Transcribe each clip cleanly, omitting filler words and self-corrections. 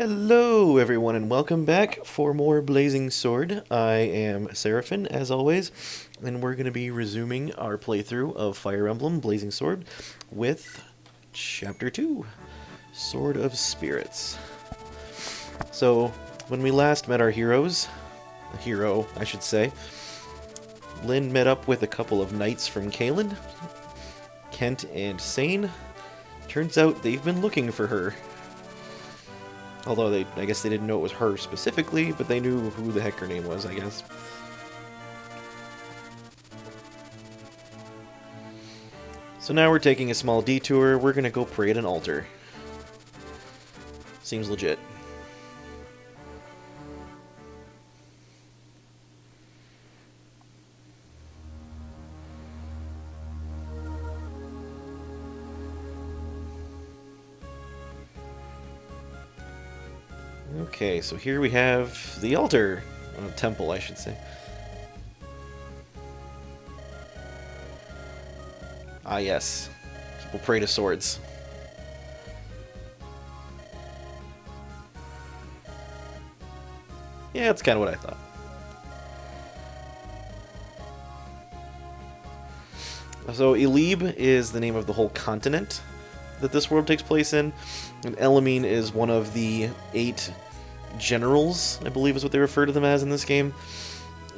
Hello, everyone, and welcome back for more Blazing Sword. I am Seraphin, as always, and we're going to be resuming our playthrough of Fire Emblem Blazing Sword with Chapter 2, Sword of Spirits. So, when we last met our heroes, a hero, I should say, Lynn met up with a couple of knights from Kalen, Kent and Sane. Turns out they've been looking for her. Although I guess they didn't know it was her specifically, but they knew who the heck her name was, I guess. So now we're taking a small detour. We're gonna go pray at an altar. Seems legit. Okay, so here we have the altar. Temple, I should say. Ah, yes. People pray to swords. Yeah, that's kind of what I thought. So, Elebe is the name of the whole continent that this world takes place in, and Elamine is one of the 8 generals, I believe is what they refer to them as in this game.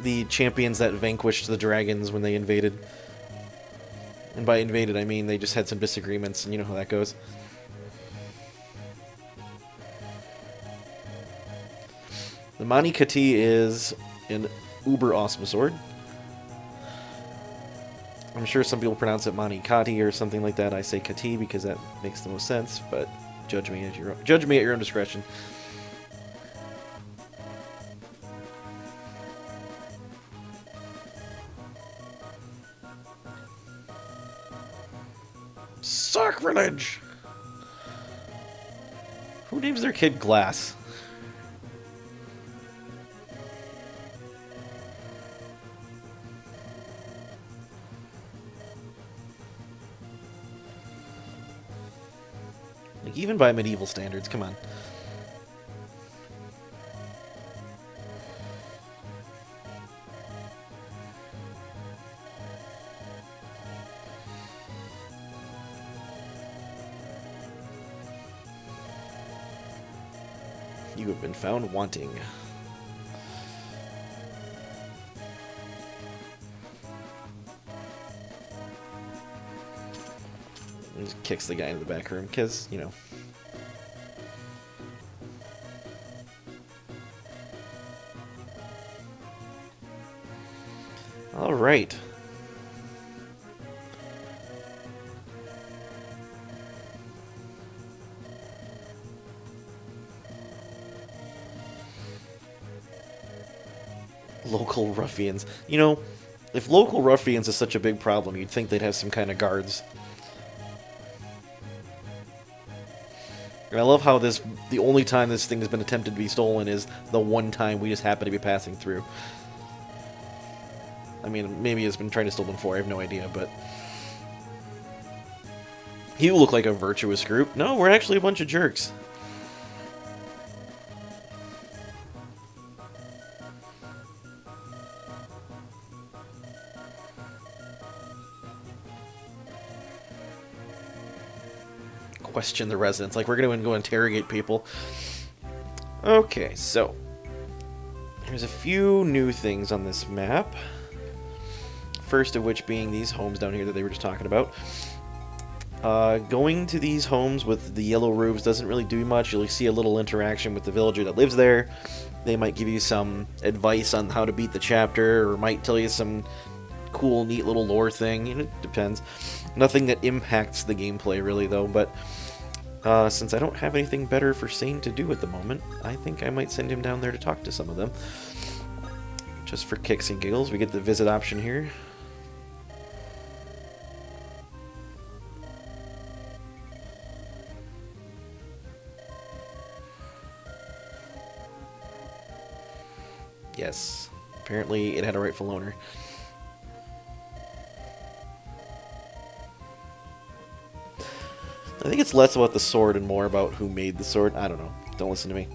The champions that vanquished the dragons when they invaded. And by invaded, I mean they just had some disagreements, and you know how that goes. The Mani Kati is an uber awesome sword. I'm sure some people pronounce it Mani Kati or something like that. I say Kati because that makes the most sense, but judge me at your own discretion. Sacrilege! Who names their kid Glass? Like, even by medieval standards, come on. You have been found wanting. And just kicks the guy in the back room, because, you know. Alright. Local ruffians. You know, if local ruffians is such a big problem, you'd think they'd have some kind of guards. And I love how the only time this thing has been attempted to be stolen is the one time we just happen to be passing through. I mean, maybe it's been trying to steal them before, I have no idea, but... You look like a virtuous group. No, we're actually a bunch of jerks. Question the residents. Like, we're going to go interrogate people. Okay, so there's a few new things on this map. First of which being these homes down here that they were just talking about. Going to these homes with the yellow roofs doesn't really do much. You'll see a little interaction with the villager that lives there. They might give you some advice on how to beat the chapter, or might tell you some cool, neat little lore thing. You know, it depends. Nothing that impacts the gameplay, really, though. But since I don't have anything better for Sane to do at the moment, I think I might send him down there to talk to some of them. Just for kicks and giggles. We get the visit option here. Yes, apparently it had a rightful owner. I think it's less about the sword and more about who made the sword. I don't know. Don't listen to me.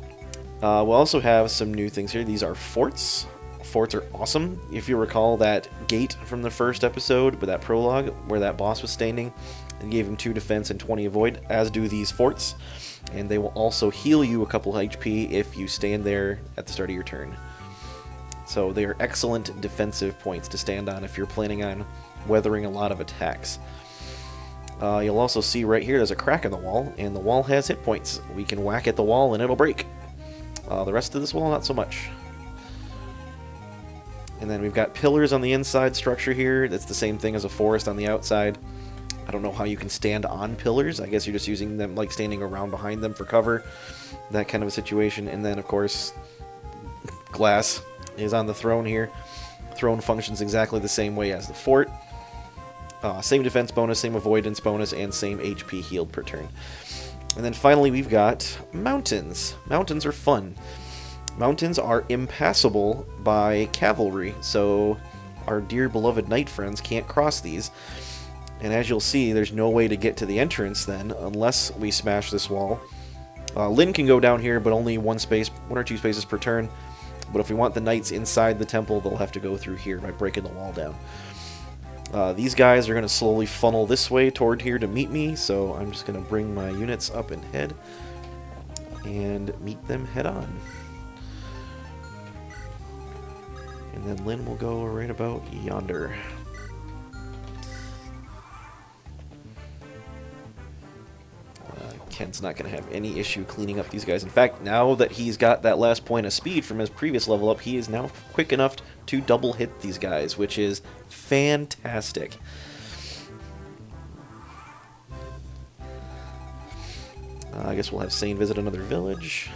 We'll also have some new things here. These are forts. Forts are awesome. If you recall that gate from the first episode, with that prologue, where that boss was standing, and gave him 2 defense and 20 avoid, as do these forts. And they will also heal you a couple HP if you stand there at the start of your turn. So they are excellent defensive points to stand on if you're planning on weathering a lot of attacks. You'll also see right here there's a crack in the wall, and the wall has hit points. We can whack at the wall and it'll break. The rest of this wall, not so much. And then we've got pillars on the inside structure here. That's the same thing as a forest on the outside. I don't know how you can stand on pillars. I guess you're just using them, like standing around behind them for cover. That kind of a situation. And then, of course, glass is on the throne here. Throne functions exactly the same way as the fort. Same defense bonus, same avoidance bonus, and same HP healed per turn. And then finally we've got mountains. Mountains are fun. Mountains are impassable by cavalry, so our dear beloved knight friends can't cross these. And as you'll see, there's no way to get to the entrance then, unless we smash this wall. Lyn can go down here, but only one or two spaces per turn. But if we want the knights inside the temple, they'll have to go through here by breaking the wall down. These guys are going to slowly funnel this way toward here to meet me, so I'm just going to bring my units up and head and meet them head on. And then Lyn will go right about yonder. Ken's not going to have any issue cleaning up these guys. In fact, now that he's got that last point of speed from his previous level up, he is now quick enough to double hit these guys, which is fantastic. I guess we'll have Sane visit another village.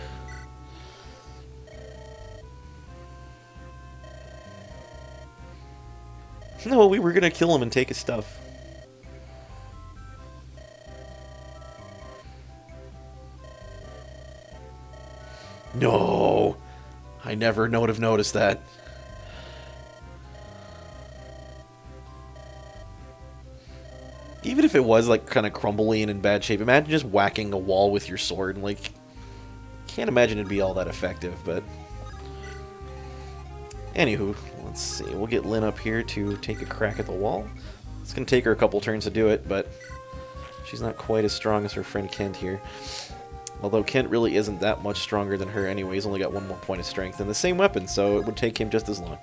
No, we were going to kill him and take his stuff. No! I never would have noticed that. Even if it was, like, kind of crumbly and in bad shape, imagine just whacking a wall with your sword, and, like, can't imagine it'd be all that effective, but... Anywho, let's see, we'll get Lyn up here to take a crack at the wall. It's gonna take her a couple turns to do it, but she's not quite as strong as her friend Kent here. Although Kent really isn't that much stronger than her anyway. He's only got 1 more point of strength and the same weapon, so it would take him just as long.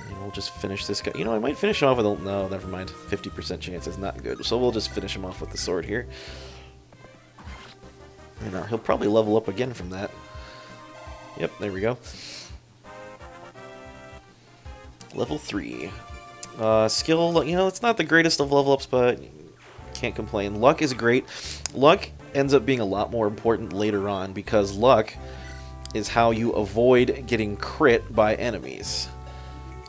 And we'll just finish this guy. You know, I might finish him off with a... No, never mind. 50% chance is not good. So we'll just finish him off with the sword here. And he'll probably level up again from that. Yep, there we go. Level 3. Skill, you know, it's not the greatest of level ups, but can't complain. Luck is great. Luck ends up being a lot more important later on, because luck is how you avoid getting crit by enemies.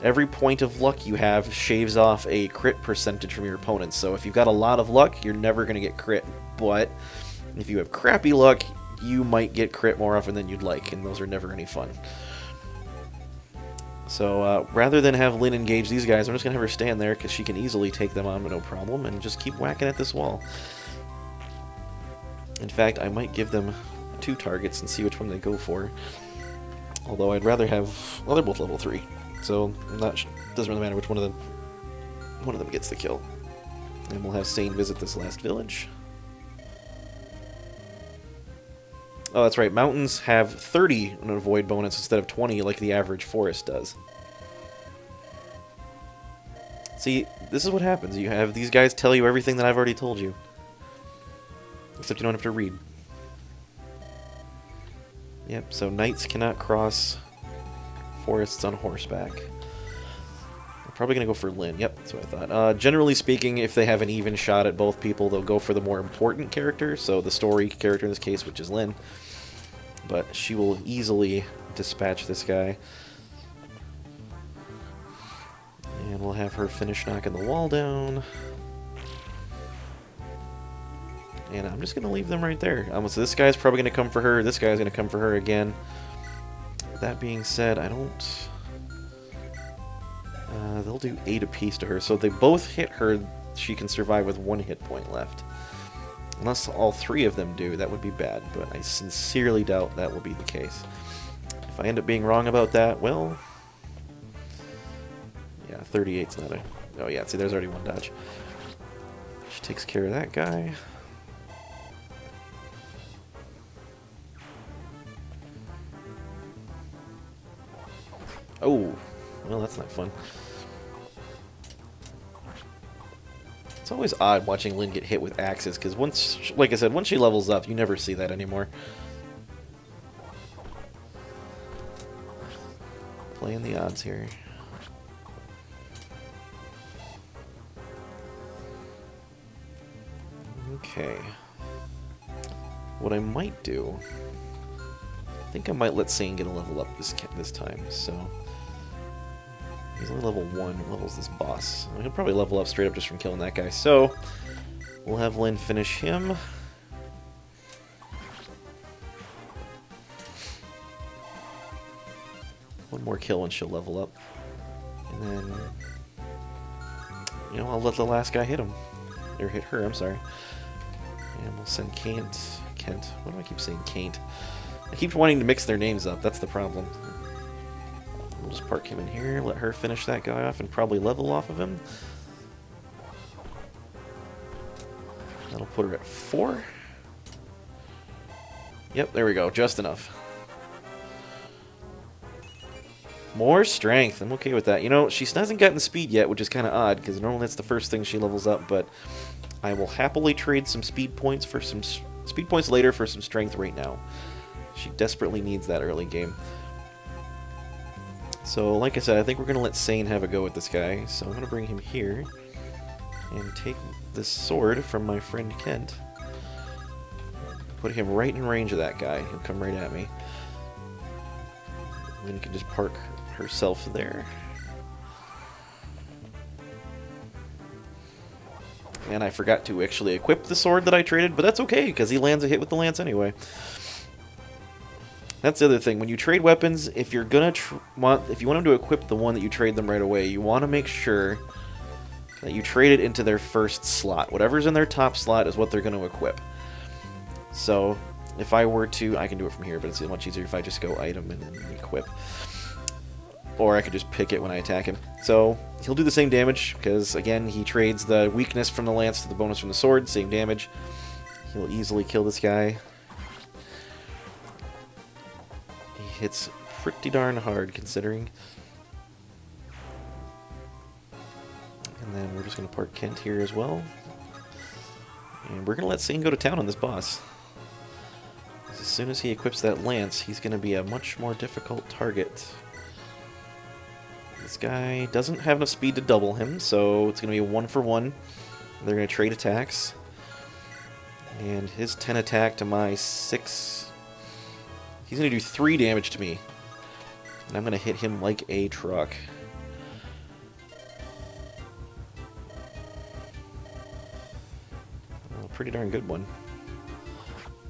Every point of luck you have shaves off a crit percentage from your opponents, so if you've got a lot of luck, you're never going to get crit, but if you have crappy luck, you might get crit more often than you'd like, and those are never any fun. So rather than have Lyn engage these guys, I'm just going to have her stand there, because she can easily take them on no problem, and just keep whacking at this wall. In fact, I might give them 2 targets and see which one they go for. Although I'd rather have... Well, they're both level 3. So, doesn't really matter which one of them gets the kill. And we'll have Sane visit this last village. Oh, that's right. Mountains have 30 an avoid bonus instead of 20 like the average forest does. See, this is what happens. You have these guys tell you everything that I've already told you. Except you don't have to read. Yep, so knights cannot cross forests on horseback. I'm probably going to go for Lyn. Yep, that's what I thought. Generally speaking, if they have an even shot at both people, they'll go for the more important character, so the story character in this case, which is Lyn. But she will easily dispatch this guy. And we'll have her finish knocking the wall down. And I'm just going to leave them right there. So this guy's probably going to come for her. This guy's going to come for her again. That being said, I don't... they'll do 8 apiece to her. So if they both hit her, she can survive with 1 hit point left. Unless all three of them do, that would be bad, but I sincerely doubt that will be the case. If I end up being wrong about that, well... yeah, 38's not a... oh yeah, see, there's already one dodge. She takes care of that guy. Oh, well, that's not fun. It's always odd watching Lynn get hit with axes, because once, like I said, once she levels up, you never see that anymore. Playing the odds here. Okay. What I might do... I think I might let Sane get a level up this time, so... he's only level 1. What level's this boss? He'll probably level up straight up just from killing that guy. So, we'll have Lynn finish him. One more kill and she'll level up. And then... you know, I'll let the last guy hit him. Or hit her, I'm sorry. And we'll send Kent. Why do I keep saying Kent? I keep wanting to mix their names up, that's the problem. We'll just park him in here, let her finish that guy off, and probably level off of him. That'll put her at 4. Yep, there we go, just enough. More strength, I'm okay with that. You know, she hasn't gotten speed yet, which is kind of odd, because normally that's the first thing she levels up, but I will happily trade some speed points for some speed points later for some strength right now. She desperately needs that early game. So, like I said, I think we're going to let Sane have a go at this guy. So I'm going to bring him here and take this sword from my friend Kent. Put him right in range of that guy. He'll come right at me. Lynn can just park herself there. And I forgot to actually equip the sword that I traded, but that's okay, because he lands a hit with the lance anyway. That's the other thing. When you trade weapons, if you're gonna if you want them to equip the one that you trade them right away, you want to make sure that you trade it into their first slot. Whatever's in their top slot is what they're going to equip. So if I were to, I can do it from here, but it's much easier if I just go item and then equip. Or I could just pick it when I attack him. So he'll do the same damage, because again, he trades the weakness from the lance to the bonus from the sword, same damage. He'll easily kill this guy. He hits pretty darn hard, considering. And then we're just going to park Kent here as well. And we're going to let Sane go to town on this boss. As soon as he equips that lance, he's going to be a much more difficult target. This guy doesn't have enough speed to double him, so it's going to be a 1-for-1. They're going to trade attacks. And his 10 attack to my 6... he's going to do 3 damage to me. And I'm going to hit him like a truck. Oh, pretty darn good one.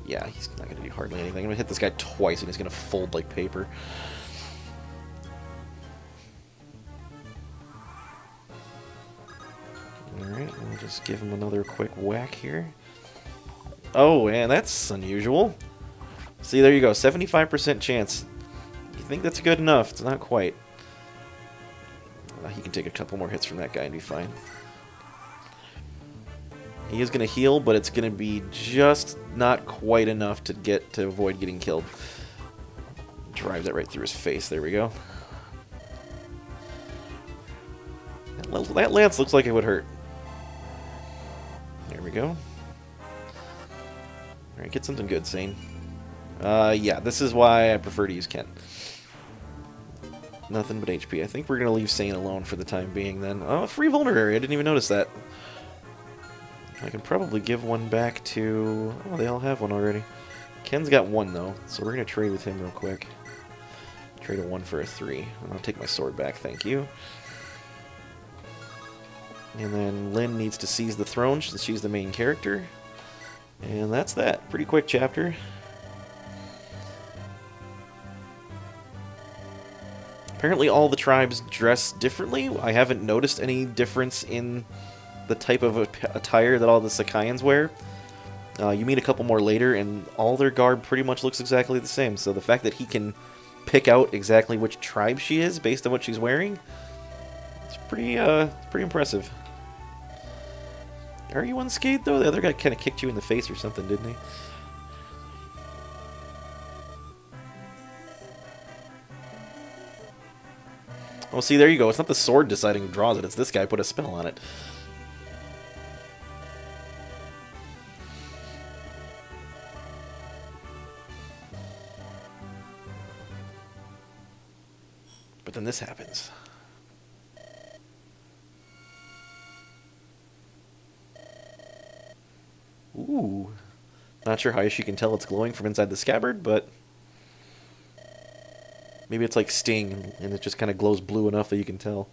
Yeah, he's not going to do hardly anything. I'm going to hit this guy twice and he's going to fold like paper. Alright, we'll just give him another quick whack here. Oh, and that's unusual. See, there you go, 75% chance. You think that's good enough? It's not quite. He can take a couple more hits from that guy and be fine. He is going to heal, but it's going to be just not quite enough to avoid getting killed. Drive that right through his face. There we go. That lance looks like it would hurt. There we go. Alright, get something good, Sane. Yeah, this is why I prefer to use Kent. Nothing but HP. I think we're going to leave Sane alone for the time being then. Oh, free vulnerary. I didn't even notice that. I can probably give one back to... oh, they all have one already. Ken's got one, though, so we're going to trade with him real quick. Trade a 1 for a 3. And I'll take my sword back, thank you. And then Lynn needs to seize the throne since she's the main character. And that's that. Pretty quick chapter. Apparently all the tribes dress differently. I haven't noticed any difference in the type of attire that all the Sakaians wear. You meet a couple more later, and all their garb pretty much looks exactly the same. So the fact that he can pick out exactly which tribe she is based on what she's wearing, it's pretty impressive. Are you unscathed, though? The other guy kind of kicked you in the face or something, didn't he? Well, see, there you go. It's not the sword deciding who draws it. It's this guy put a spell on it. But then this happens. Ooh. Not sure how she can tell it's glowing from inside the scabbard, but maybe it's like Sting, and it just kind of glows blue enough that you can tell.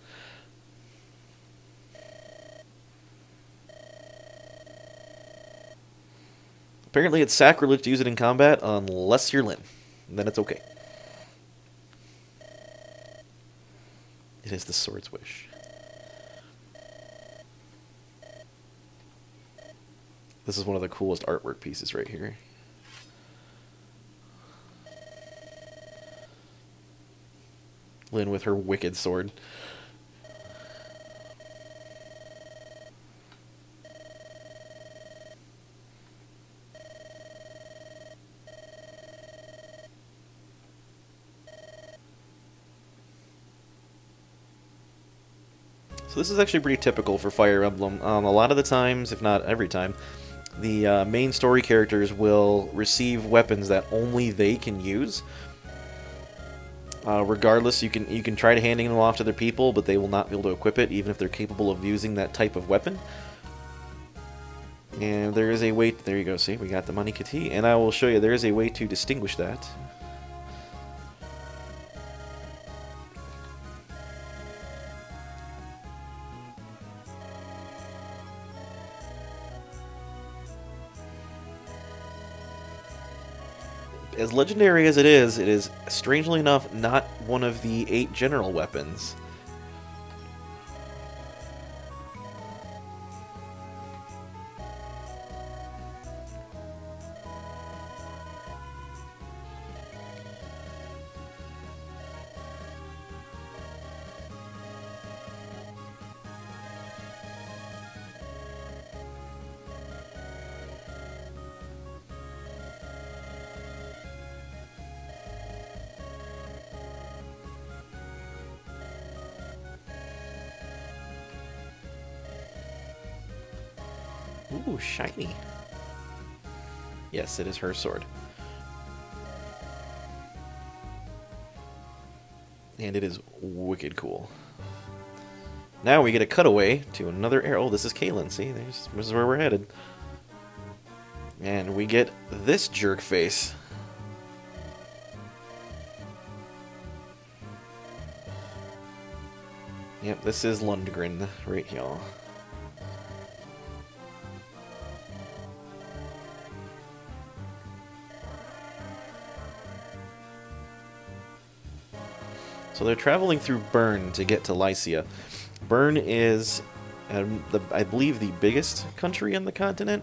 Apparently it's sacrilege to use it in combat unless you're Lyn. And then it's okay. It is the sword's wish. This is one of the coolest artwork pieces right here. Lyn with her wicked sword. So this is actually pretty typical for Fire Emblem. A lot of the times, if not every time, the main story characters will receive weapons that only they can use. Regardless, you can try to handing them off to other people, but they will not be able to equip it, even if they're capable of using that type of weapon. And there is a way... There you go, see? We got the Money Kati, and I will show you there is a way to distinguish that. As legendary as it is strangely enough not one of the 8 general weapons. Ooh, shiny. Yes, it is her sword. And it is wicked cool. Now we get a cutaway to another arrow. Oh, this is Kaylin, see? This is where we're headed. And we get this jerk face. Yep, this is Lundgren right here. So they're traveling through Bern to get to Lycia. Bern is, I believe, the biggest country on the continent.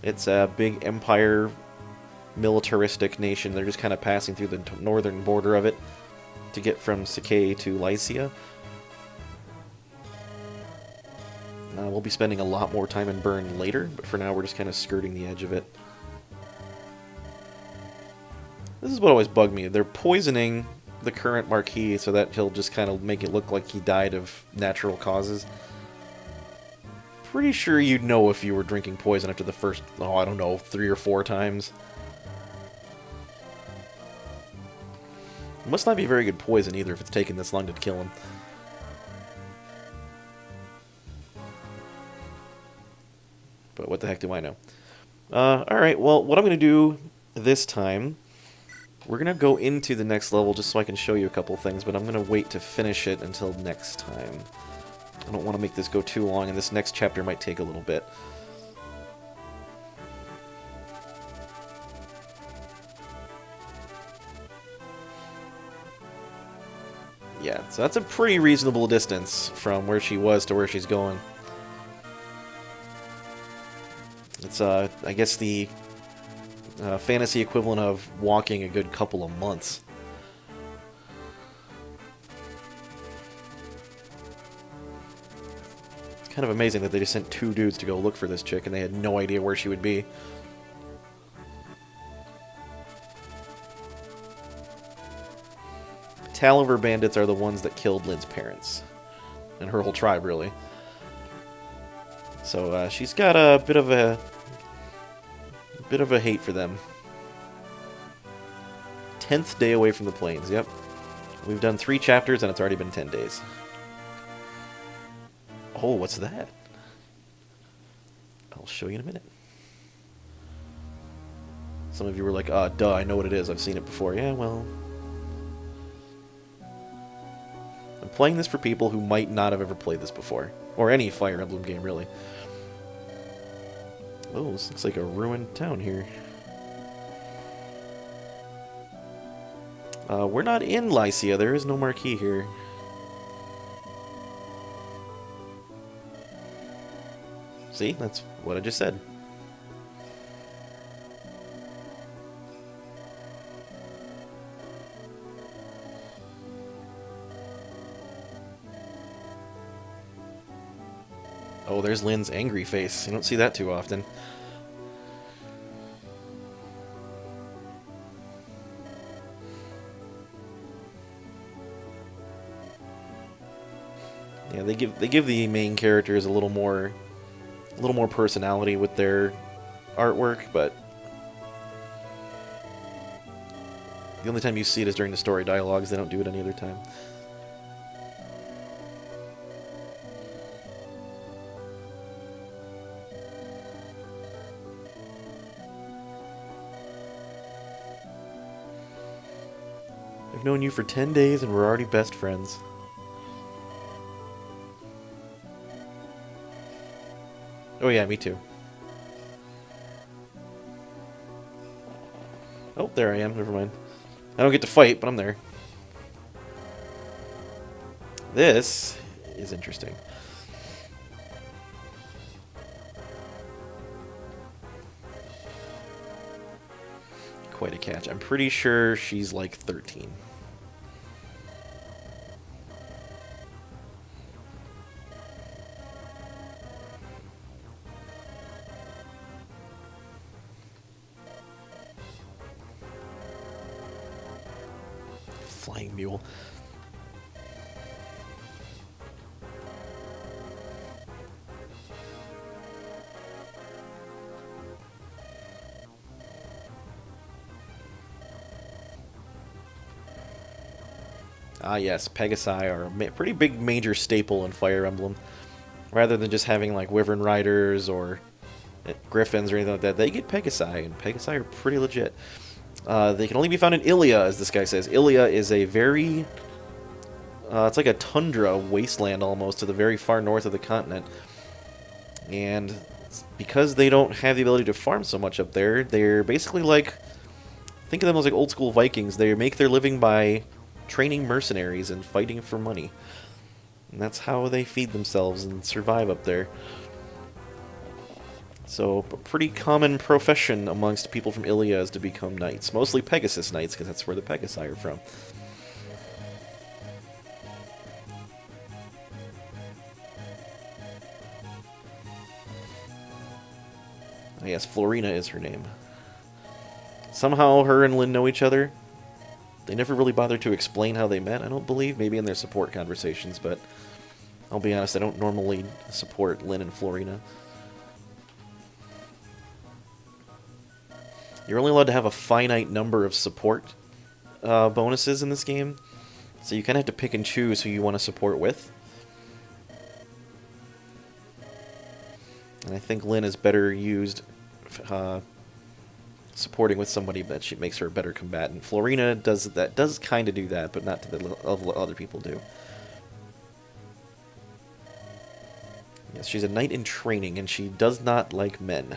It's a big empire, militaristic nation. They're just kind of passing through the northern border of it to get from Sakai to Lycia. We'll be spending a lot more time in Bern later, but for now we're just kind of skirting the edge of it. This is what always bugged me. They're poisoning the current Marquis so that he'll just kind of make it look like he died of natural causes. Pretty sure you'd know if you were drinking poison after the first, oh, I don't know, 3 or 4 times. It must not be very good poison either if it's taken this long to kill him. But what the heck do I know? Alright, well, what I'm going to do this time, we're going to go into the next level just so I can show you a couple things, but I'm going to wait to finish it until next time. I don't want to make this go too long, and this next chapter might take a little bit. Yeah, so that's a pretty reasonable distance from where she was to where she's going. It's, I guess, the fantasy equivalent of walking a good couple of months. It's kind of amazing that they just sent 2 dudes to go look for this chick, and they had no idea where she would be. Taliver bandits are the ones that killed Lynn's parents. And her whole tribe, really. So, she's got a bit of a hate for them. 10th day away from the plains, yep. We've done 3 chapters and it's already been 10 days. Oh, what's that? I'll show you in a minute. Some of you were like, duh, I know what it is. I've seen it before. Yeah, well... I'm playing this for people who might not have ever played this before. Or any Fire Emblem game, really. Oh, this looks like a ruined town here. We're not in Lycia. There is no marquee here. See? That's what I just said. Oh, there's Lynn's angry face. You don't see that too often. Yeah, they give the main characters a little more personality with their artwork, but the only time you see it is during the story dialogues. They don't do it any other time. I've known you for 10 days and we're already best friends. Oh yeah, me too. Oh, there I am. Never mind. I don't get to fight, but I'm there. This is interesting. Quite a catch. I'm pretty sure she's like 13. Flying mule. Ah yes, Pegasi are a pretty big major staple in Fire Emblem. Rather than just having like Wyvern Riders or Griffins or anything like that, they get Pegasi, and Pegasi are pretty legit. They can only be found in Ilia, as this guy says. Ilia is a very... it's like a tundra wasteland almost to the very far north of the continent. And because they don't have the ability to farm so much up there, they're basically like... Think of them as like old school Vikings. They make their living by training mercenaries and fighting for money. And that's how they feed themselves and survive up there. So, a pretty common profession amongst people from Ilia is to become knights. Mostly Pegasus knights, because that's where the Pegasi are from. Oh, yes, Florina is her name. Somehow her and Lynn know each other. They never really bothered to explain how they met, I don't believe. Maybe in their support conversations, but I'll be honest, I don't normally support Lynn and Florina. You're only allowed to have a finite number of support bonuses in this game, so you kind of have to pick and choose who you want to support with. And I think Lynn is better used supporting with somebody that she makes her a better combatant. Florina does kind of do that, but not to the level other people do. Yes, she's a knight in training, and she does not like men.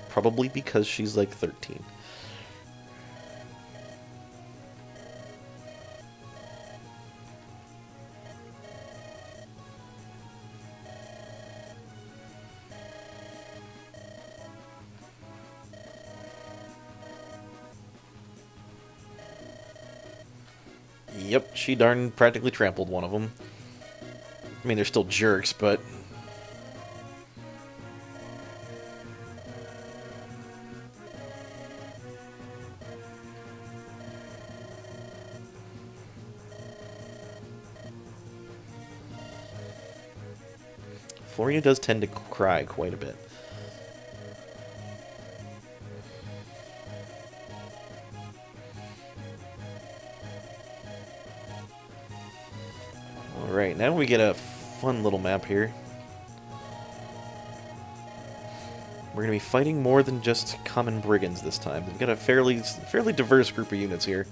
Probably because she's like 13. Yep, she darn practically trampled one of them. I mean, they're still jerks, but... Florina does tend to cry quite a bit. Alright, now we get a fun little map here. We're going to be fighting more than just common brigands this time. We've got a fairly diverse group of units here.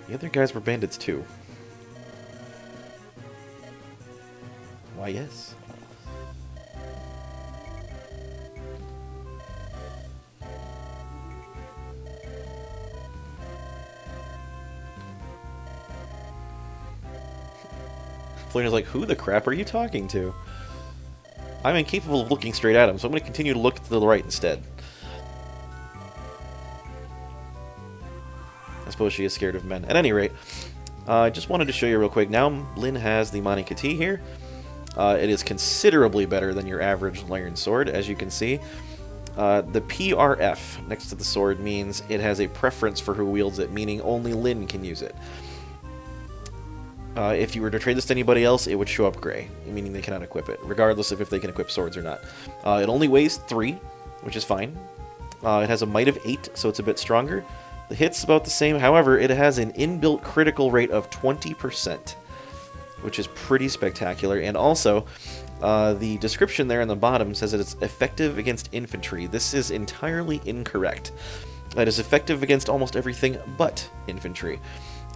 The other guys were bandits too. Why, yes. Florina's like, who the crap are you talking to? I'm incapable of looking straight at him, so I'm going to continue to look to the right instead. I suppose she is scared of men. At any rate, I just wanted to show you real quick. Now Lyn has the Mani Kati here. It is considerably better than your average iron sword, as you can see. The PRF next to the sword means it has a preference for who wields it, meaning only Lyn can use it. If you were to trade this to anybody else, it would show up gray, meaning they cannot equip it, regardless of if they can equip swords or not. It only weighs 3, which is fine. It has a might of 8, so it's a bit stronger. The hit's about the same, however, it has an inbuilt critical rate of 20%, which is pretty spectacular. And also, the description there on the bottom says that it's effective against infantry. This is entirely incorrect. It is effective against almost everything but infantry.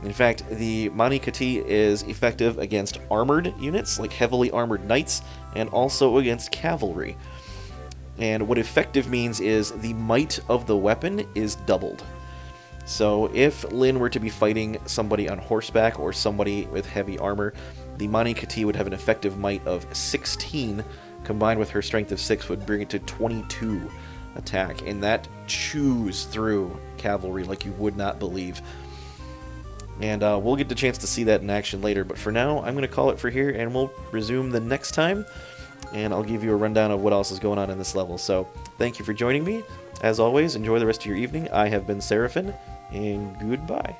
In fact, the Mani Kati is effective against armored units, like heavily armored knights, and also against cavalry. And what effective means is the might of the weapon is doubled. So if Lyn were to be fighting somebody on horseback or somebody with heavy armor, the Mani Kati would have an effective might of 16, combined with her strength of 6 would bring it to 22 attack, and that chews through cavalry like you would not believe. And we'll get the chance to see that in action later, but for now, I'm going to call it for here, and we'll resume the next time, and I'll give you a rundown of what else is going on in this level. So, thank you for joining me. As always, enjoy the rest of your evening. I have been Seraphin, and goodbye.